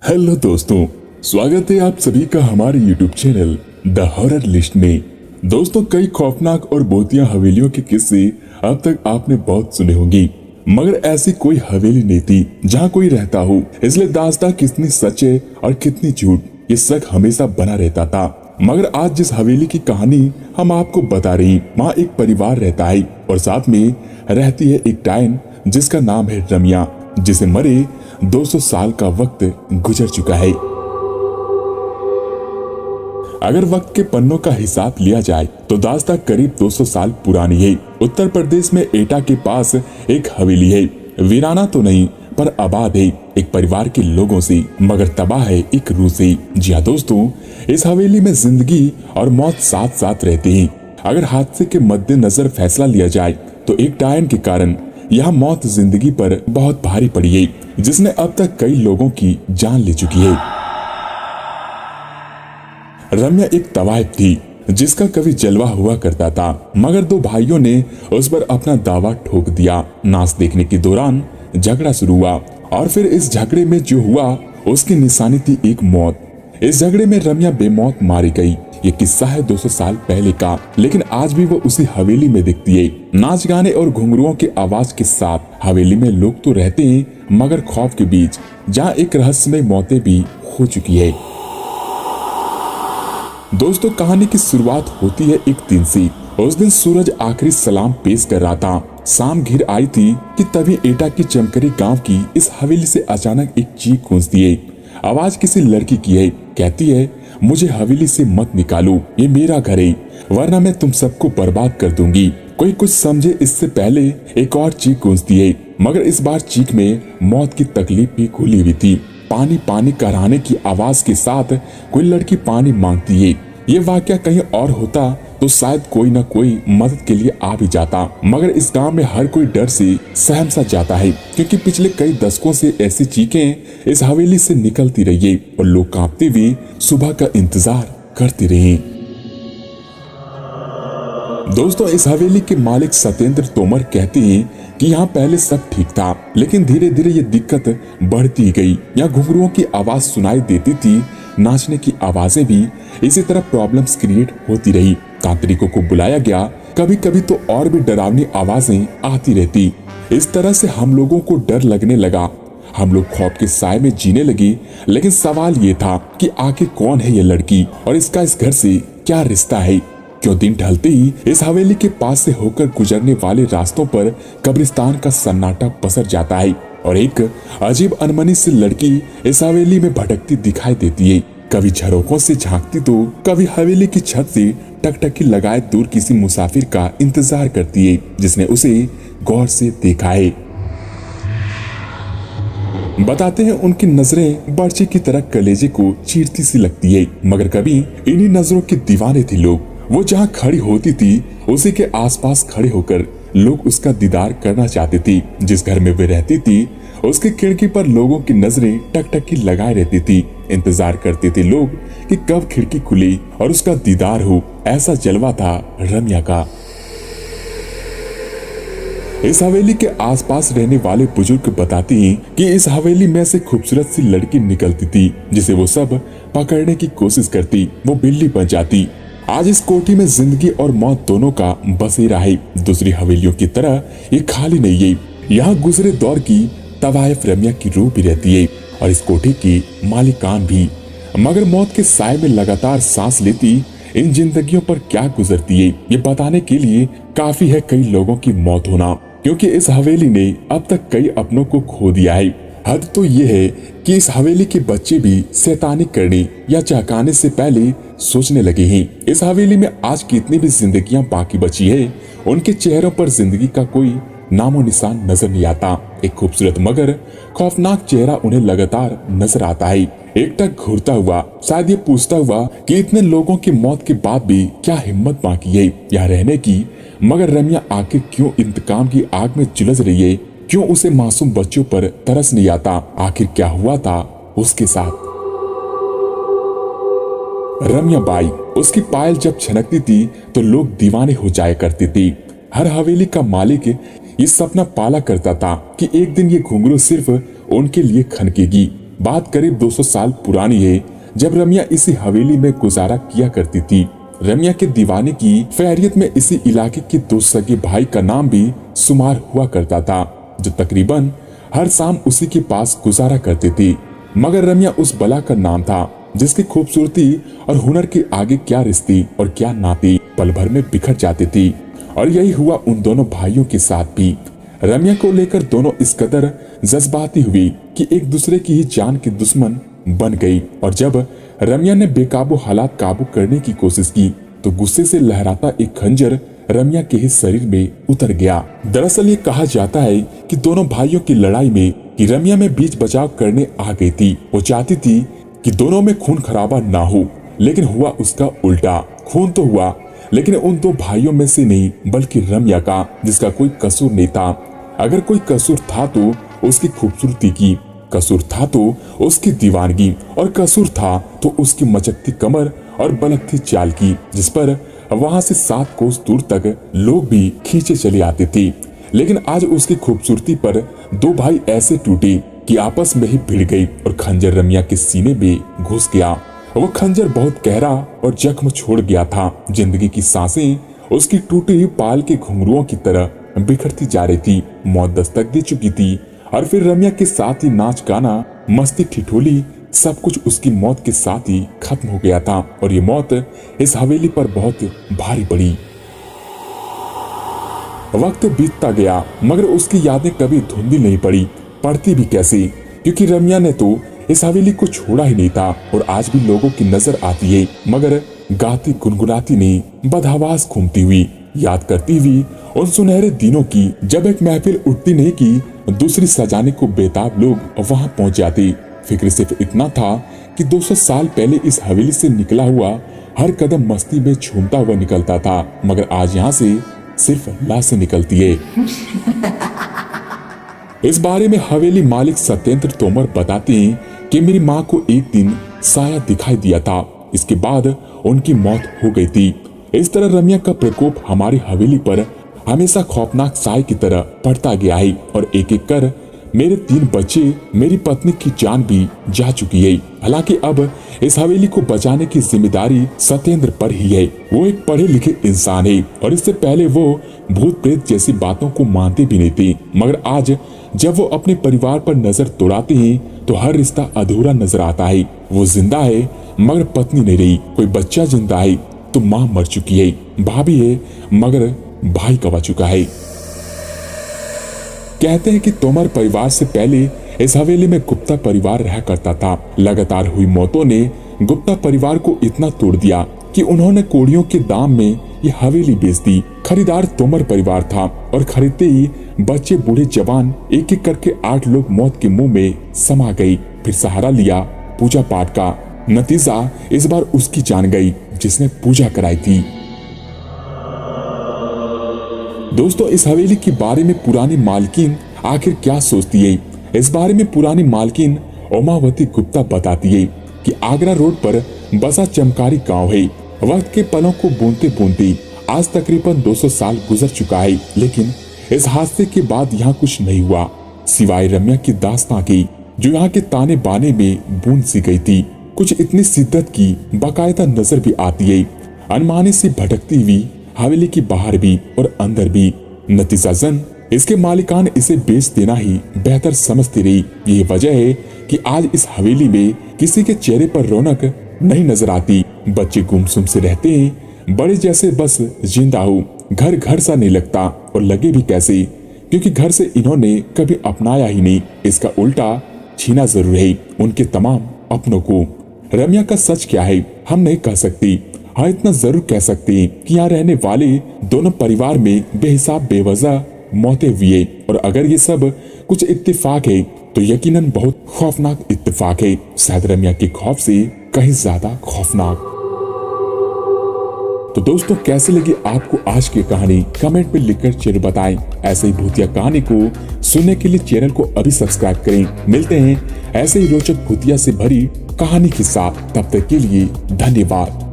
Hello दोस्तों, स्वागत है आप सभी का हमारे YouTube channel the horror list में। दोस्तों, कई खौफनाक और भूतिया हवेलियों के किस्से अब तक आपने बहुत सुने होंगे, मगर ऐसी कोई हवेली नहीं थी जहां कोई रहता हो। इसलिए दास्तां कितनी सच है और कितनी झूठ, ये शक हमेशा बना रहता था। मगर आज जिस हवेली की कहानी हम आपको बता रही, वहाँ एक परिवार रहता है और साथ में रहती है एक डायन जिसका नाम है रम्या, जिसे मरे 200 साल का वक्त गुजर चुका है। अगर वक्त के पन्नों का हिसाब लिया जाए तो दास्तां करीब 200 साल पुरानी है। उत्तर प्रदेश में एटा के पास एक हवेली है। वीराना तो नहीं पर आबाद है एक परिवार के लोगों से, मगर तबाह है एक रूह से। जी हाँ दोस्तों, इस हवेली में जिंदगी और मौत साथ साथ रहती है। अगर हादसे के मद्देनजर फैसला लिया जाए तो एक डायन के कारण यह मौत जिंदगी पर बहुत भारी पड़ी है, जिसने अब तक कई लोगों की जान ले चुकी है। रम्या एक तवायफ थी जिसका कभी जलवा हुआ करता था, मगर दो भाइयों ने उस पर अपना दावा ठोक दिया। नाच देखने के दौरान झगड़ा शुरू हुआ और फिर इस झगड़े में जो हुआ उसकी निशानी थी एक मौत। इस झगड़े में रम्या बेमौत मारी गई। ये किस्सा है 200 साल पहले का, लेकिन आज भी वो उसी हवेली में दिखती है। नाच गाने और घुंघरुओं की आवाज के साथ हवेली में लोग तो रहते हैं, मगर खौफ के बीच जहाँ एक रहस्यमय मौतें भी हो चुकी है। दोस्तों, कहानी की शुरुआत होती है एक दिन से। उस दिन सूरज आखिरी सलाम पेश कर रहा था। शाम घिर आई थी कि तभी एटा की चमकरी गांव की इस हवेली से अचानक एक चीख गूंजती है। आवाज किसी लड़की की है। कहती है, मुझे हवेली से मत निकालो, ये मेरा घर है, वरना मैं तुम सबको बर्बाद कर दूंगी। कोई कुछ समझे इससे पहले एक और चीख गूंजती है, मगर इस बार चीख में मौत की तकलीफ भी घुली हुई थी। पानी पानी कराने की आवाज के साथ कोई लड़की पानी मांगती है। ये वाकया कहीं और होता तो शायद कोई न कोई मदद के लिए आ भी जाता, मगर इस गांव में हर कोई डर से सहम सा जाता है, क्योंकि पिछले कई दशकों से ऐसी चीखें इस हवेली से निकलती रही है और लोग कांपते हुए सुबह का इंतजार करते रहे। दोस्तों, इस हवेली के मालिक सत्येंद्र तोमर कहते हैं कि यहाँ पहले सब ठीक था, लेकिन धीरे धीरे ये दिक्कत बढ़ती गई। यहाँ घुंघरुओं की आवाज सुनाई देती थी, नाचने की आवाजें भी। इसी तरह प्रॉब्लम्स क्रिएट होती रही। तांत्रिकों को बुलाया गया, कभी कभी तो और भी डरावनी आवाजें आती रहती। इस तरह से हम लोगों को डर लगने लगा। हम लोग खौफ के साए में जीने लगे। लेकिन सवाल ये था कि आखिर कौन है ये लड़की और इसका इस घर से क्या रिश्ता है। क्यों दिन ढलते ही इस हवेली के पास से होकर गुजरने वाले रास्तों पर कब्रिस्तान का सन्नाटा पसर जाता है और एक अजीब अनमनी सी लड़की इस हवेली में भटकती दिखाई देती है। कभी झरोखों से झांकती तो कभी हवेली की छत से टकटकी लगाए दूर किसी मुसाफिर का इंतजार करती है, जिसने उसे गौर से देखा है। बताते हैं उनकी नजरें बर्छी की तरह कलेजे को चीरती सी लगती है, मगर कभी इन्हीं नजरों के दीवाने थे लोग। वो जहाँ खड़ी होती थी उसी के आसपास खड़े होकर लोग उसका दीदार करना चाहते थे। जिस घर में वे रहती थी उसकी खिड़की पर लोगों की नजरें टकटकी लगाए रहती थी। इंतजार करते थे लोग कि कब खिड़की खुले और उसका दीदार हो। ऐसा जलवा था रम्या का। इस हवेली के आसपास रहने वाले बुजुर्ग बताते हैं कि इस हवेली में से खूबसूरत सी लड़की निकलती थी, जिसे वो सब पकड़ने की कोशिश करती, वो बिल्ली बन जाती। आज इस कोठी में जिंदगी और मौत दोनों का बसेरा है। दूसरी हवेलियों की तरह ये खाली नहीं है। यहाँ गुजरे दौर की तवायफ रम्या की रूह भी रहती है और इस कोठी की मालिकान भी। मगर मौत के साए में लगातार सांस लेती इन जिंदगियों पर क्या गुजरती है, ये बताने के लिए काफी है कई लोगों की मौत होना, क्योंकि इस हवेली ने अब तक कई अपनों को खो दिया है। हद तो ये है कि इस हवेली के बच्चे भी शैतानी करने या चहकाने से पहले सोचने लगे हैं। इस हवेली में आज कितनी भी जिंदगियां बाकी बची है, उनके चेहरों पर जिंदगी का कोई नामो निशान नजर नहीं आता। एक खूबसूरत मगर खौफनाक चेहरा उन्हें लगातार नजर आता है, एकटक घूरता हुआ, शायद ये पूछता हुआ कि इतने लोगों की मौत के बाद भी क्या हिम्मत बाकी है यहाँ रहने की। मगर रम्या आखिर क्यों इंतकाम की आग में झुलस रही है? क्यों उसे मासूम बच्चों पर तरस नहीं आता? आखिर क्या हुआ था उसके साथ? रम्या बाई, उसकी पायल जब छनकती थी तो लोग दीवाने हो जाया करते थे। हर हवेली का मालिक ये सपना पाला करता था कि एक दिन ये घुंघरू सिर्फ उनके लिए खनकेगी। बात करीब 200 साल पुरानी है, जब रम्या इसी हवेली में गुजारा किया करती थी। रम्या के दीवाने की फैरियत में इसी इलाके के 2 सगे भाई का नाम भी सुमार हुआ करता था, जो तकरीबन हर शाम उसी के पास गुजारा करते थे। मगर रम्या उस बला का नाम था जिसकी खूबसूरती और हुनर के आगे क्या रिश्ते और क्या नाते पल भर में बिखर जाते थे। और यही हुआ उन दोनों भाइयों के साथ भी। रम्या को लेकर दोनों इस कदर जज्बाती हुई कि एक दूसरे की ही जान के दुश्मन बन गई। और जब रम्या ने बेकाबू हालात काबू करने की कोशिश की तो गुस्से से लहराता एक खंजर रम्या के ही शरीर में उतर गया। दरअसल ये कहा जाता है कि दोनों भाइयों की लड़ाई में कि रम्या में बीच बचाव करने आ गई थी। वो चाहती थी कि दोनों में खून खराबा ना हो, लेकिन हुआ उसका उल्टा। खून तो हुआ, लेकिन उन 2 भाइयों में से नहीं बल्कि रम्या का, जिसका कोई कसूर नहीं था। अगर कोई कसूर था तो उसकी खूबसूरती की, कसूर था तो उसकी दीवानगी, और कसूर था तो उसकी मचकती कमर और बलकती चाल की, जिस पर वहां से 7 कोस दूर तक लोग भी खींचे चले आते थे। लेकिन आज उसकी खूबसूरती पर 2 भाई ऐसे टूटे कि आपस में ही भिड़ गई और खंजर रम्या के सीने में घुस गया। वो खंजर बहुत गहरा और जख्म छोड़ गया था। जिंदगी की सांसें उसकी टूटी हुई पाल के घुंघरुओं की तरह बिखरती जा रही थी। मौत दस्तक दे चुकी थी और फिर रम्या के साथ ही नाच गाना, मस्ती, ठिठोली, सब कुछ उसकी मौत के साथ ही खत्म हो गया था। और ये मौत इस हवेली पर बहुत भारी पड़ी। वक्त बीतता गया मगर उसकी यादें कभी धुंधली नहीं पड़ी। पड़ती भी कैसे, क्योंकि रम्या ने तो इस हवेली को छोड़ा ही नहीं था और आज भी लोगों की नजर आती है, मगर गाती गुनगुनाती नहीं, बदहवास घूमती हुई, याद करती हुई उन सुनहरे दिनों की जब एक महफिल उठती नहीं की दूसरी सजाने को बेताब लोग वहां पहुंच जाते। फिक्र सिर्फ इतना था कि 200 साल पहले इस हवेली से निकला हुआ हर कदम मस्ती में झूमता हुआ निकलता था, मगर आज यहाँ से सिर्फ लाशें निकलती है। इस बारे में हवेली मालिक सत्येंद्र तोमर बताते हैं कि मेरी माँ को एक दिन साया दिखाई दिया था, इसके बाद उनकी मौत हो गई थी। इस तरह रम्या का प्रकोप हमारी हवेली पर हमेशा खौफनाक साए की तरह पड़ता गया है और एक एक कर मेरे 3 बच्चे, मेरी पत्नी की जान भी जा चुकी है। हालांकि अब इस हवेली को बचाने की जिम्मेदारी सत्येंद्र पर ही है। वो एक पढ़े लिखे इंसान है और इससे पहले वो भूत प्रेत जैसी बातों को मानते भी नहीं थे, मगर आज जब वो अपने परिवार पर नजर दौड़ाते हैं तो हर रिश्ता अधूरा नजर आता है। वो जिंदा है मगर पत्नी नहीं रही, कोई बच्चा जिंदा है तो माँ मर चुकी है, भाभी है मगर भाई गवा चुका है। कहते हैं कि तोमर परिवार से पहले इस हवेली में गुप्ता परिवार रहा करता था। लगातार हुई मौतों ने गुप्ता परिवार को इतना तोड़ दिया कि उन्होंने कोड़ियों के दाम में ये हवेली बेच दी। खरीदार तोमर परिवार था और खरीदते ही बच्चे, बूढ़े, जवान एक एक करके 8 लोग मौत के मुंह में समा गई। फिर सहारा लिया पूजा पाठ का। नतीजा इस बार उसकी जान गई जिसने पूजा कराई थी। दोस्तों, इस हवेली के बारे में पुरानी मालकिन आखिर क्या सोचती है? इस बारे में पुरानी मालकिन ओमावती गुप्ता बताती है कि आगरा रोड पर बसा चमकारी गांव है। वक्त के पलों को बूंदते बूंदते आज तकरीबन 200 साल गुजर चुका है, लेकिन इस हादसे के बाद यहाँ कुछ नहीं हुआ सिवाय रम्या की दास्तां की, जो यहाँ के ताने बाने में बूंद सी गई थी। कुछ इतनी शिद्दत की बाकायदा नजर भी आती है, अनमाने से भटकती हुई हवेली की बाहर भी और अंदर भी। नतीजतन इसके मालिकान इसे बेच देना ही बेहतर समझती रही। यही वजह है कि आज इस हवेली में किसी के चेहरे पर रौनक नहीं नजर आती। बच्चे गुमसुम से रहते हैं, बड़े जैसे बस जिंदा हो। घर घर सा नहीं लगता, और लगे भी कैसे, क्योंकि घर से इन्होंने कभी अपनाया ही नहीं। इसका उल्टा छीना जरूर है उनके तमाम अपनों को। रम्या का सच क्या है हम नहीं कह सकती। हाँ, इतना जरूर कह सकते हैं कि यहाँ रहने वाले दोनों परिवार में बेहिसाब बेवजह मौतें हुई है, और अगर ये सब कुछ इत्तेफाक है तो यकीनन बहुत खौफनाक इत्तेफाक है, शायद रम्या के खौफ से कहीं ज्यादा खौफनाक। तो दोस्तों, कैसे लगी आपको आज की कहानी? कमेंट में लिखकर जरूर बताएं। ऐसे ही भूतिया कहानी को सुनने के लिए चैनल को अभी सब्सक्राइब करें। मिलते हैं ऐसे ही रोचक भूतिया से भरी कहानी के साथ, तब तक के लिए धन्यवाद।